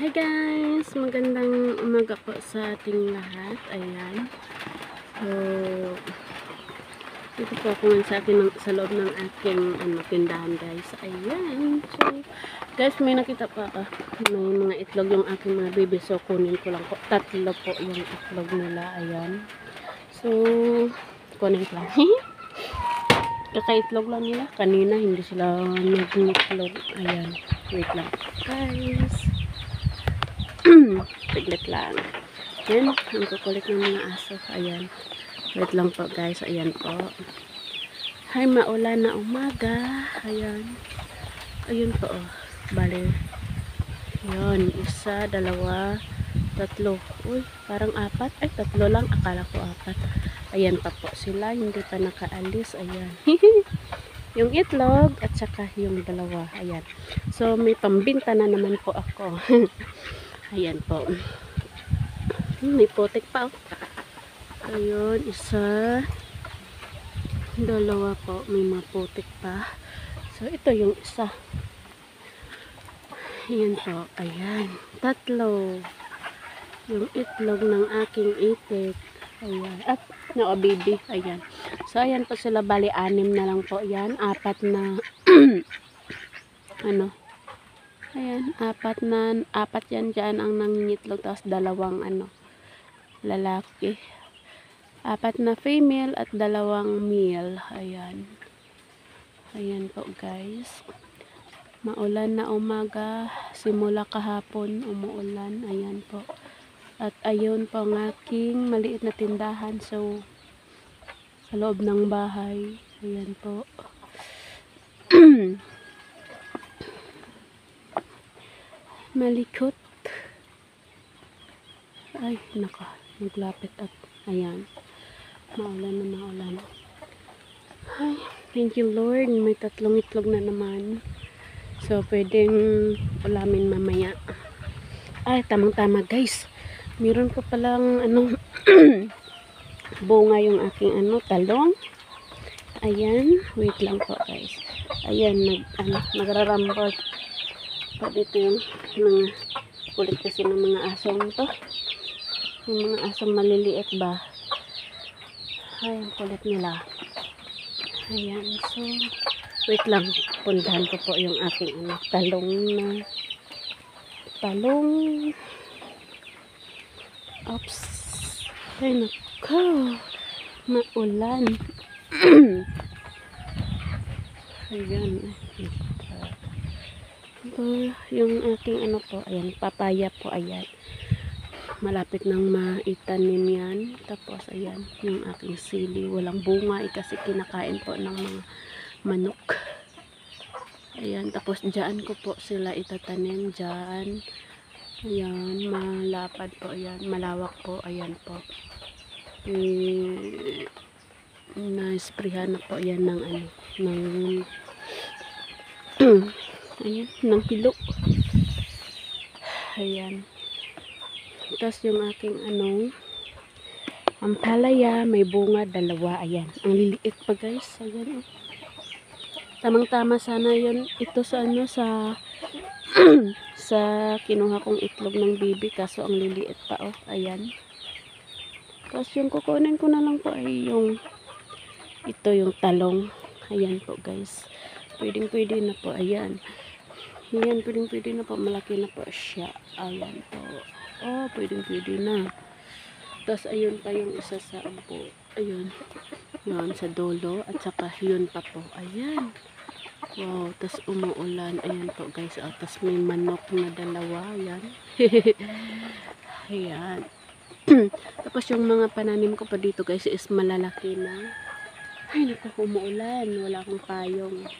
Hi guys! Magandang umaga po sa ating lahat. Ayan. So, dito po ako ngayon sa loob ng aking tindahan guys. Ayan. So, guys, may nakita pa ako. May mga itlog yung aking mga baby. So, kunin ko lang po. Tatlo po yung itlog nila. Ayan. So, kunin ko lang. Kakaitlog lang nila. Kanina, hindi sila nag-itlog. Ayan. Wait lang. Guys. Tiglit lang. Yan, ang kukulit ng mga aso. Ayan. Wait lang po guys. Ayan po. Hay, maulan na umaga. Ayan. Ayun po. Oh. Bale. Ayan. Isa, dalawa, tatlo. Uy, parang apat. Ay, tatlo lang. Akala ko apat. Ayan pa po sila. Hindi pa nakaalis. Ayan. Yung itlog at saka yung dalawa. Ayan. So, may pambinta na naman po ako. Ayan po. May putik pa. Oh. Ayun, isa. Dalawa po. May mga putik pa. So, ito yung isa. Ayan po. Ayan. Tatlo. Yung itlog ng aking itik. Ayan. At, no, baby. Ayan. So, ayan po sila. Bali, 6 na lang po. Ayan. 4 na ayan, 4 yan dyan ang nangingitlog, tapos 2 lalaki. 4 na female at 2 male. Ayan. Ayan po guys. Maulan na umaga. Simula kahapon umuulan. Ayan po. At ayun po ang aking maliit na tindahan. So, sa loob ng bahay. Ayan po. Malikot. Ay, naka. Naglapit at ayan. Maulan na maulan. Ay, thank you Lord. May 3 itlog na naman. So, pwedeng ulamin mamaya. Ay, tamang-tama guys. Meron po palang bunga yung aking talong. Ayan. Wait lang po guys. Ayan, nagrarambot. Pa dito yung mga kulit kasi ng mga asong to. Yung mga asong maliliit ba. Ayan, kulit nila. Ayan, so wait lang, puntahan ko po yung aking talong. Oops. Ay nako, maulan. Ayan. Yung aking po, ayan, papaya po, ayan. Malapit nang maitanim yan. Tapos, ayan, yung aking sili. Walang bunga, kasi kinakain po ng mga manok. Ayan, tapos dyan ko po sila itatanim, dyan. Ayan, malapad po, ayan, malawak po, ayan po. Na-sprayhan na po yan ng ayan, ng hilo. Ayan. Tapos yung aking ampalaya, may bunga 2. Ayan. Ang liliit pa guys. Ayan. Oh. Tamang-tama sana yun. Ito sa sa kinuha kong itlog ng baby. Kaso ang liliit pa. Oh. Ayan. Tapos yung kukunin ko na lang po ay ito yung talong. Ayan po guys. Pwedeng-pwede na po. Ayan. Ayan, pwedeng-pwede na po. Malaki na po siya. Ayan po. Oh, pwedeng-pwede na. Tapos, ayun pa yung isa sa upo. Ayun. Yun, sa dulo. At saka, yun pa po. Ayan. Wow. Tapos, umuulan. Ayan po, guys. Oh, tapos, may manok na 2. Ayan. Ayan. Tapos, yung mga pananim ko pa dito, guys, is malalaki na. Ay, naku, umuulan. Wala akong payong.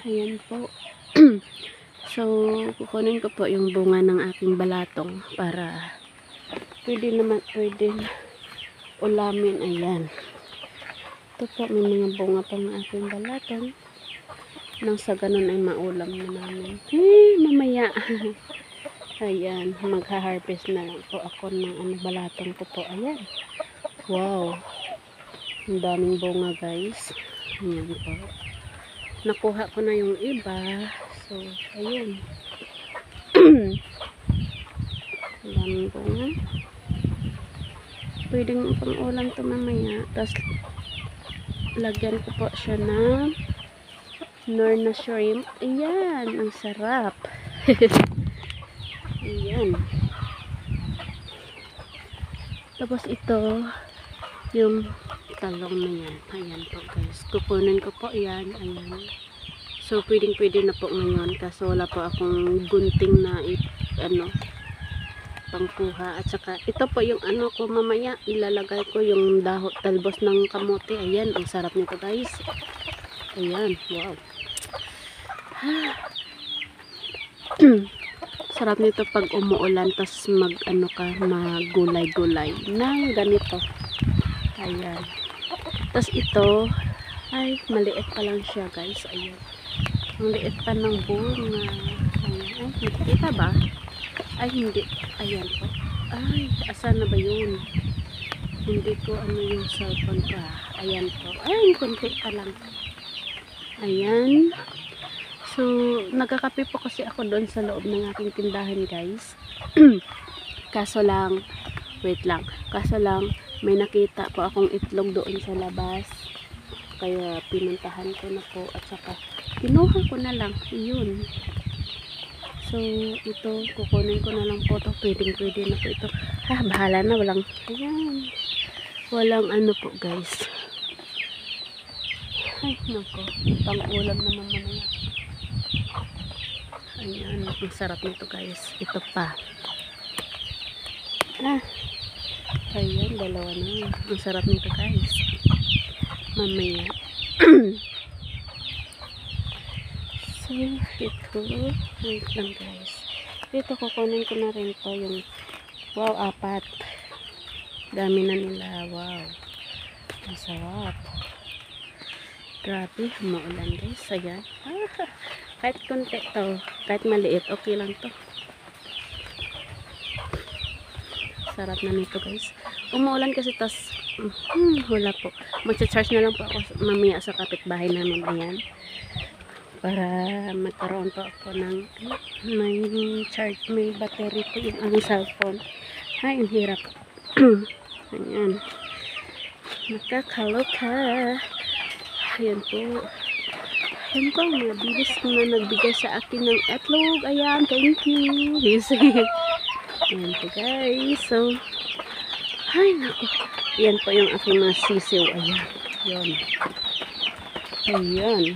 Ayan po. So, kukunin ko po yung bunga ng aking balatong para pwede ulamin. Ayan. Ito po, may mga bunga pa ng aking balatong. Nang sa ganun ay maulam na namin. Mamaya. Ayan, magha-harvest na lang po ako ng balatong ko po. Ayan. Wow. Ang daming bunga guys. Ayan po. Nakuha ko na yung iba. So, ayun. Daming bunga. Pwedeng pang ulam to mamaya. Tapos, lagyan ko po siya ng Norna shrimp. Ayan, ang sarap. Ayan. Tapos ito, yung talong na yan. Ayan po guys. Kukunin ko po yan. Ayan. So, pwede na po ngayon. Kaso wala po akong gunting na pangkuha. At saka, ito po yung ko mamaya. Ilalagay ko yung talbos ng kamote. Ayan, ang sarap nito guys. Ayan, wow. Sarap nito pag umuulan. Tapos magulay-gulay ng ganito. Ayan. Tapos ito, ay, maliit pa lang siya guys. Ayan. Ang liit pa ng bunga. Ayan. Ay, nakikita ba? Ay, hindi. Ayan po. Ay, asan na ba yun? Hindi ko yung cellphone ko. Ayan po. Ay, konti pa lang. Ayan. So, nagkakape po kasi ako doon sa loob ng aking tindahan guys. Kaso lang, wait lang. Kaso lang, may nakita po akong itlog doon sa labas. Kaya pinuntahan ko na po. At saka, kinuha ko na lang. Iyon. So, ito, kukunin ko na lang po ito. Pwede na po ito. Bahala na. Ayan. Walang po guys. Ay, nako. Pang-ulam naman mamaya. Ayan, ang sarap nito guys. Ito pa. Ayan, dalawa na. Ang sarap nito guys. Mamaya. So, ito. Wait lang guys. Ito, kukunin ko na rin to yung wow, 4. Dami na nila. Wow. Ang sarap. Grabe, maulan guys. Ayan. Kahit konti to, kahit maliit, okay lang to. Sarap na nito guys. Umuulan kasi tas wala po. Mag-charge na lang po ako mamaya sa kapitbahay namin. Ayan. Para magkaroon po ako ng may battery po yung ang cellphone. Ay, ang hirap. Ayan. Nakakaloka. Ayan po. Ayan po, mabilis na nagbigay sa akin ng itlog. Ayan, thank you. Ayan po guys. So, ay naku. Ayan po yung aking mga sisiw. Ayan. Ayan. Ayan.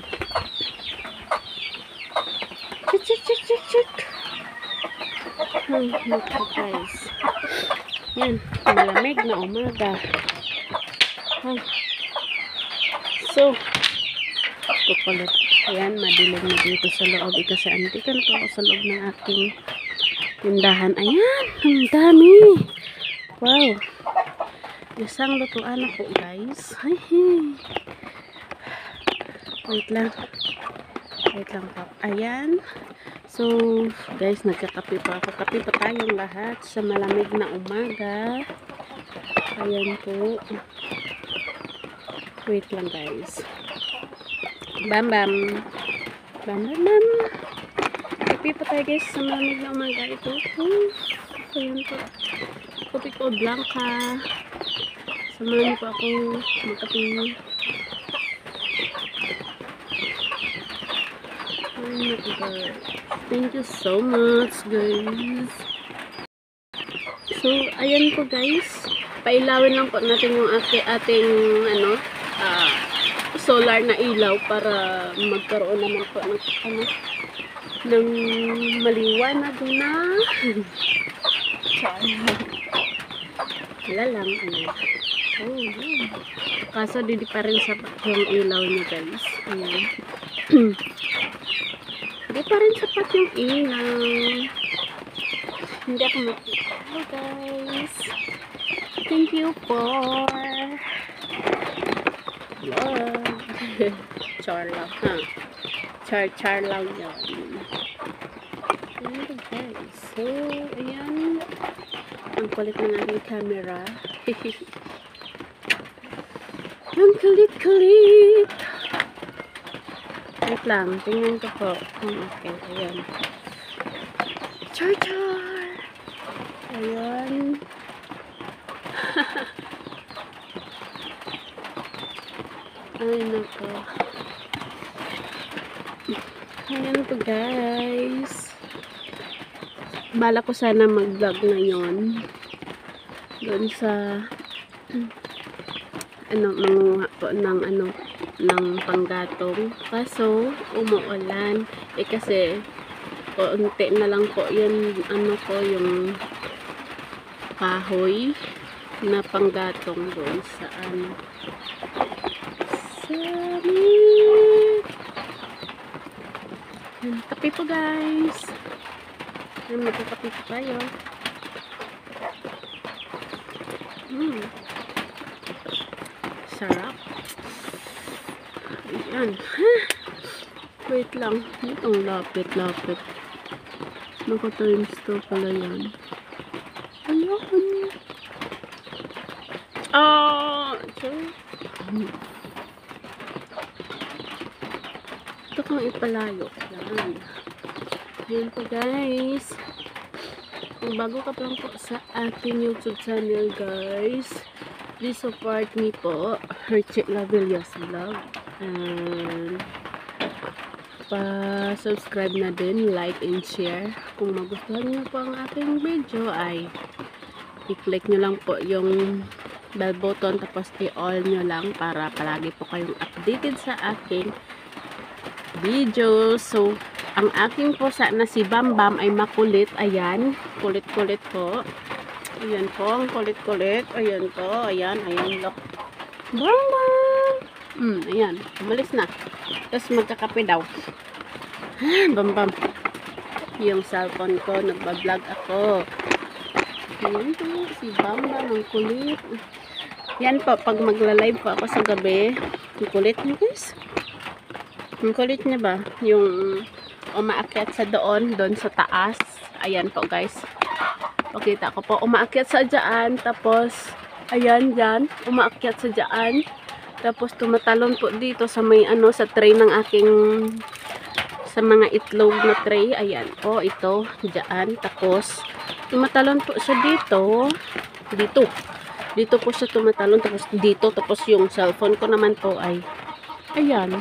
Chik. Ay naku guys. Ayan. Malamig na umaga. Ay. So, kukulit. Ayan, madilim na dito sa loob. Kasi andito na po ako sa loob ng aking tindahan. Ayan, ang dami. Wow. Isang lutuan na po guys. Ay, wait lang po. Ayan. So, guys, nagkakape pa ako. Kape pa tayong lahat sa malamig na umaga. Ayan po. Wait lang guys. Bam. Kape pa tayo guys sa malamig na umaga. Ito. Ayan po. Kopi ko blanca. Samahan po ako magkape. Thank you so much guys. So, ayan po guys. Pailawin lang po natin yung ating solar na ilaw para magkaroon naman po ng maliwanag na wala lang kaso hindi pa rin sapat yung ilaw niya guys. Ayan. Hindi pa rin sapat yung ilaw. Hindi ako makita. Hello guys. Thank you for love. Char lang ha. Char lang yun. Hello guys. So, ayan. Ang kulit ng aking camera. Ang kulit. Wait lang. Tingnan ko po. Okay, ayan. Char char! Ayan. Ay, nako. Ayan po, guys. Bala ko sana mag-vlog ngayon. Doon sa manguha po ng panggatong. Kaso, umuulan. Kasi, konti na lang po yun, yung kahoy na panggatong doon sa kape po, guys. Magkakape po tayo. Sarap. Ayan. Wait lang. Itong lapit-lapit. Naka-times 2 pala yan. Ayan. Ito kang ipalayo. Ayan. Ayan po, guys. Kung bago ka pa lang po sa ating YouTube channel, guys, please support me po, Herchik Lavillas Vlog. And pa-subscribe na din, like and share. Kung magustuhan nyo po ang aking video, ay i-click nyo lang po yung bell button, tapos i-all nyo lang para palagi po kayong updated sa aking video. So, ang aking pusa na si Bambam ay makulit. Ayan, kulit-kulit po. Ayan po, ang kulit-kulit. Ayan po, ayan, look. Bambam! Ayan, umalis na. Tapos magkakape daw. Bambam. Yung cellphone ko, nagbablog ako. Ayan po, si Bambam, ang kulit. Yan po, pag magla-live po ako sa gabi, ang kulit niya, guys. Ang kulit niya ba? Yung umaakyat sa doon sa taas. Ayan po, guys. Pakita ko po. Umaakyat sa dyan. Tapos, ayan, dyan. Umaakyat sa dyan. Tapos, tumatalon po dito sa may, sa tray ng aking, sa mga itlog na tray. Ayan po, ito. Dyan. Tapos, tumatalon po siya dito. Dito po siya tumatalon. Tapos, dito. Tapos, yung cellphone ko naman po ay, ayan.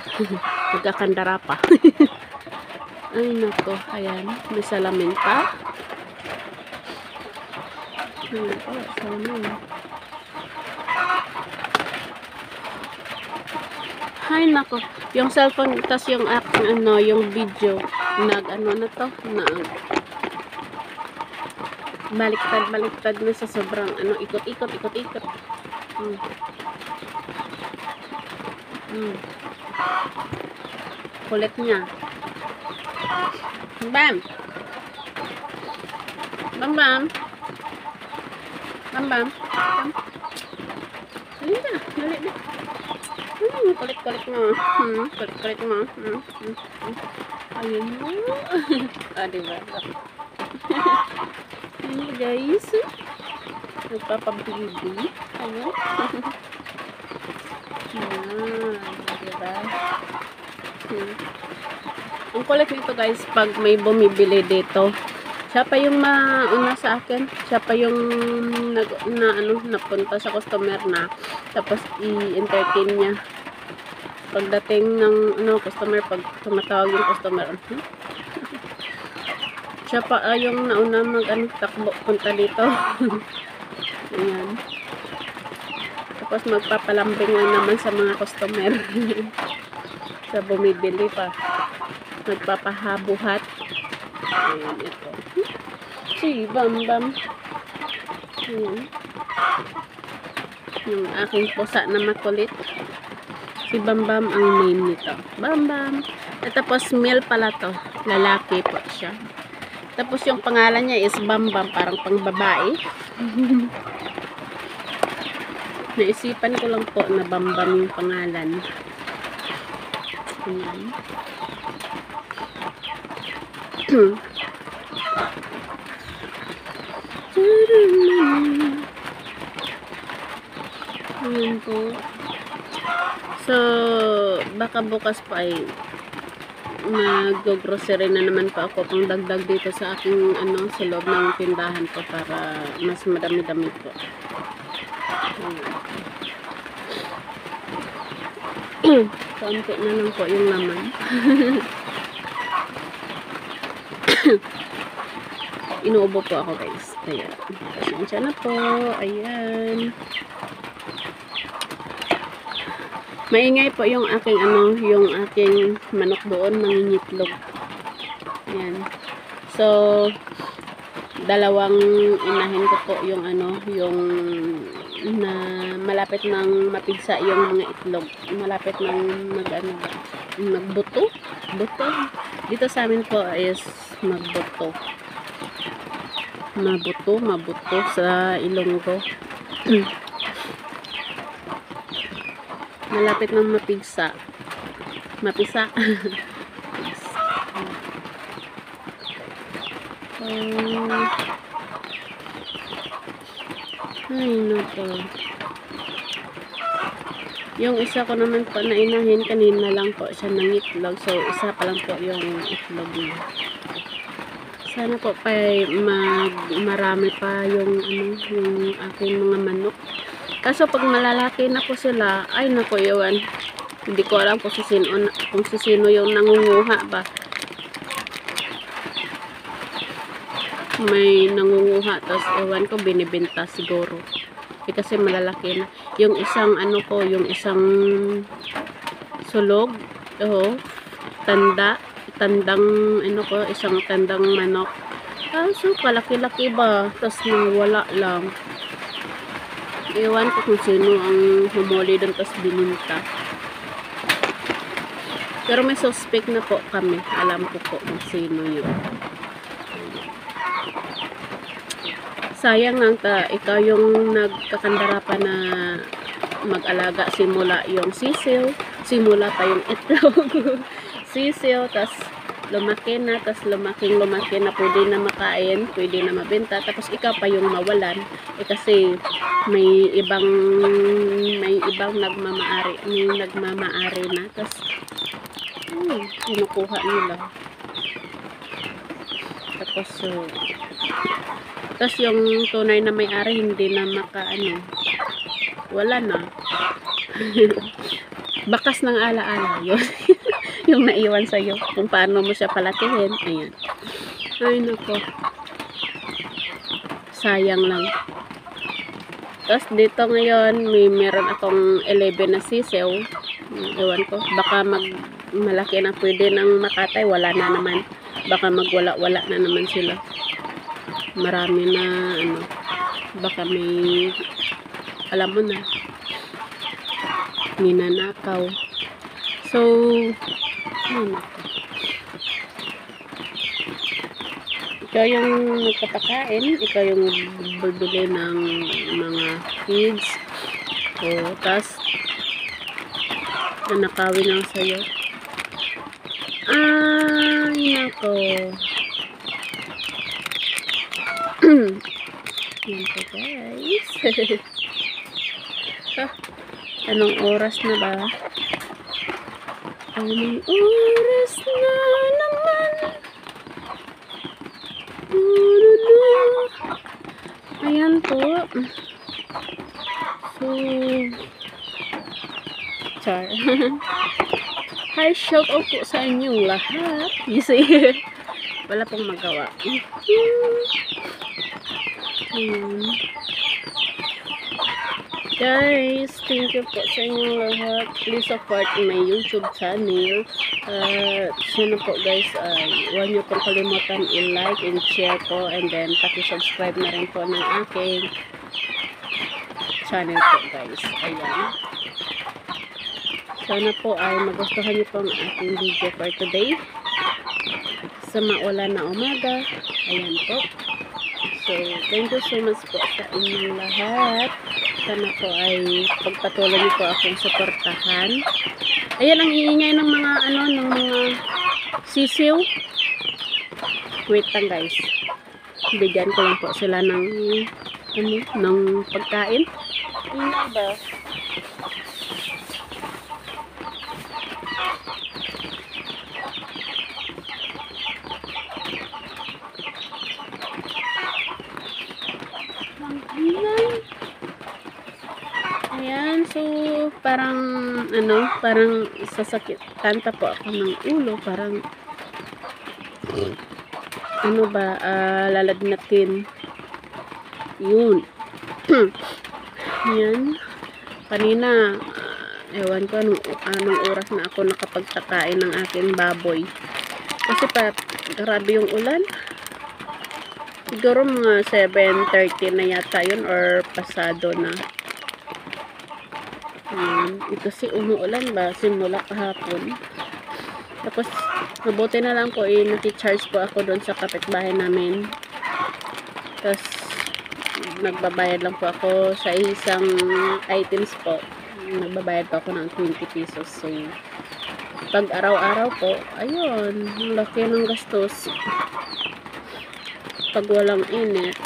Nagkakandara pa. Ay, nako. Ayan. May salamin pa. Ayan po. Salamin. Ay, nako. Yung cellphone, tas yung aking, yung video, baliktad na sa sobrang, ikot-ikot. Kulit niya. Bam! Bam! Dali na. Kulit-kulit mo. Kulit-kulit mo. Ayun mo. Diba? Ayun, guys. Nagpapabibi. Ayun. Diba? Ang kulit nito, guys, pag may bumibili dito, siya pa yung mauna sa akin. Siya pa yung napunta sa customer na, tapos i-entertain niya. Pagdating ng customer, pag tumatawag yung customer, siya pa yung nauna takbo punta dito. Ayan. Tapos magpapalambing lang naman sa mga customer. Sa bumibili pa. Nagpapahabuhat. Ayan, ito. Si Bambam. Ayan. Yung aking pusa na makulit. Si Bambam ang name nito. Bambam. At tapos male pala to. Lalaki po siya. Tapos yung pangalan niya is Bambam. Parang pang babae. Naisipan ko lang po na Bambam yung pangalan. Ayan. Ayan po. So, baka bukas pa ay mag-grocery na naman pa ako pang dagdag dito sa aking sa loob ng tindahan ko para mas madami-dami po. Kaunti na lang po yung laman. Inuubo po ako guys. Kaya, pasensya na po. Ayan. Maingay po yung aking yung aking manok doon, mangingitlog. Ayan. So, dalawang inahin ko po yung yung na malapit nang mapigsa yung mga itlog. Malapit nang magbuto. Buto. Dito sa amin po is magbuto. Mabuto sa Ilonggo. Malapit nang mapigsa. Mapisa. Ay, nato. Yung isa ko naman po na inahin, kanina lang po siya nangitlog. So, isa pa lang po yung itlog niya. Sana po pa marami pa yung yung aking mga manok. Kaso pag malalaki na po sila, ay nako yun. Hindi ko alam kung sino yung nangunguha ba. May nangunguha, tapos ewan ko binibenta siguro. Kasi malalaki na. Yung isang yung isang sulog, tandang isang tandang manok. So kalaki-laki ba? Tapos wala lang. Ewan ko kung sino ang humuli doon tapos bininta. Pero may suspect na po kami. Alam ko po kung sino yun. Sayang lang ikaw yung nagkakandara pa na mag-alaga simula yung sisiw, simula pa yung itlog. Sisiw, tas lumaki na, tas lumaki na, pwede na makain, pwede na mabenta, tapos ikaw pa yung mawalan. Kasi may ibang nagmamaari na, tas kinukuha nila. Tapos yung tunay na may-ari hindi na wala na. Bakas ng ala-ala yun. Yung naiwan sa'yo kung paano mo siya palakihin. Ayan. Ay nako, sayang lang. Tapos dito ngayon meron akong 11 na sisiw. Ewan ko, baka malaki na, pwede nang makatay, wala na naman. Baka magwala-wala na naman sila. Marami na baka may alam mo na ninanakaw. So ikaw yung nagpapakain, ikaw yung bibili ng mga feeds, tas nanakawin lang sa'yo. Ay nako. Yan po guys. Anong oras na ba? Anong oras na naman? Ayan po. So char. Hi, shout out po sa inyong lahat. You see? Wala pong magawa. Guys, thank you po sa inyong lahat. Please support my YouTube channel. Sana po guys, huwag nyo pong kalimutan i-like and share po, and then paki-subscribe na rin po ng aking channel po guys. Ayan. Sana po ay magustuhan nyo po ang aking video for today. Sa maulan na umaga. Ayan po. So, thank you so much po sa inyong lahat. Sana po ay pagpatuloy niyo po akong suportahan. Ayan ang iingay ng mga ng mga sisiw. Wait lang guys. Bigyan ko lang po sila ng ng pagkain. Ingay ba? parang, ano, parang sasakit. Tanta po ako ng ulo. Parang, ano ba, lalagnatin. Yun. Yan. Kanina, ewan ko anong oras na ako nakapagtakain ng aking baboy. Kasi grabe yung ulan. Siguro mga 7:30 na yata yun or pasado na. Kasi umuulan ba simula kahapon. Tapos mabuti na lang po naki-charge po ako doon sa kapitbahay namin. Tapos nagbabayad lang po ako sa isang items po. Nagbabayad po ako ng 20 pesos. So pag araw-araw po, ayun, laki ng gastos. Pag walang init,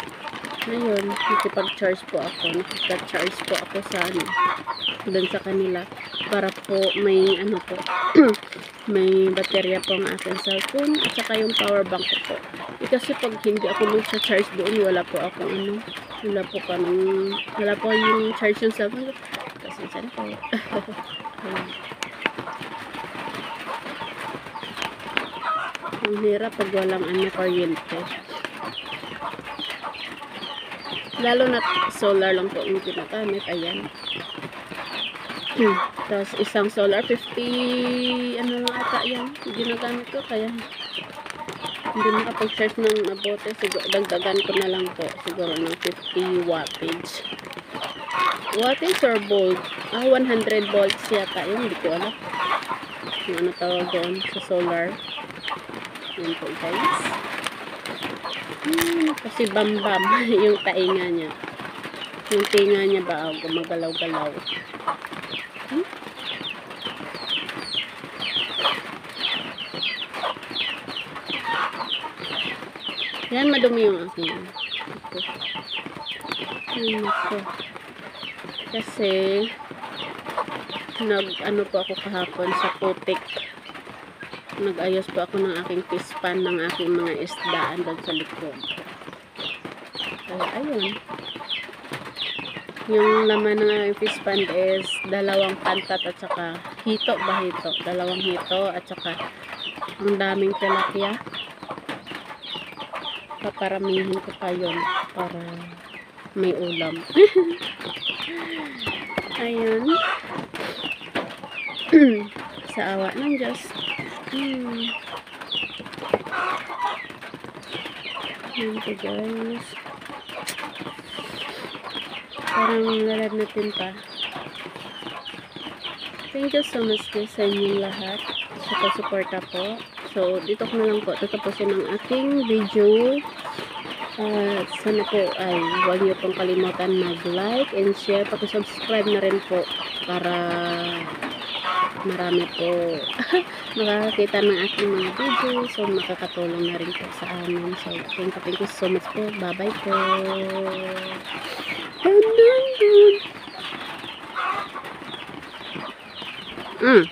ayun, nakipag-charge po ako. Nakipag-charge po ako sa doon sa kanila para po may ano po may baterya po ang aking cellphone at saka yung power bank ko po. Kasi pag hindi ako mag-charge doon, wala po akong wala po yung charge yung cellphone ko. Kasi saan po. Ang hirap pag walang kuryente. Lalo na solar lang po yung ginagamit. Ayan. Tapos isang solar 50 ano lang ata yan ginagamit ko, kaya hindi nakapag-charge ng mabote. Siguro dagdagan ko na lang po siguro ng 50 wattage or volt. 100 volts yata yun, hindi ko alam yung ano tawag doon sa solar. Yun po guys. Kasi bam yung tainga niya, yung tinga niya ba gumagalaw-galaw. Yan, madumi yung aking ito. Kasi ano po ako kahapon sa putik. Nag-ayos po ako ng aking fish pan ng aking mga isdaan doon sa likod. Kaya ayun. Yung laman ng aking fish pan is 2 pantat at saka hito. Dalawang hito at saka ang daming tilapia. Paparamihin ko pa yun para may ulam. Ayun. Sa awa ng Diyos. Ayun po guys. Parang lalad natin pa. Thank you so much guys sa inyong lahat. Sa pasuporta po. So, dito ko na lang po tatapusin ang aking video. Sana po ay huwag niyo pong kalimutan mag-like and share. Paki-subscribe na rin po para marami po makakakita ng aking mga video. So, makakatulong na rin po sa amin. So, thank you so much po. Bye-bye po. Dun, dun, dun.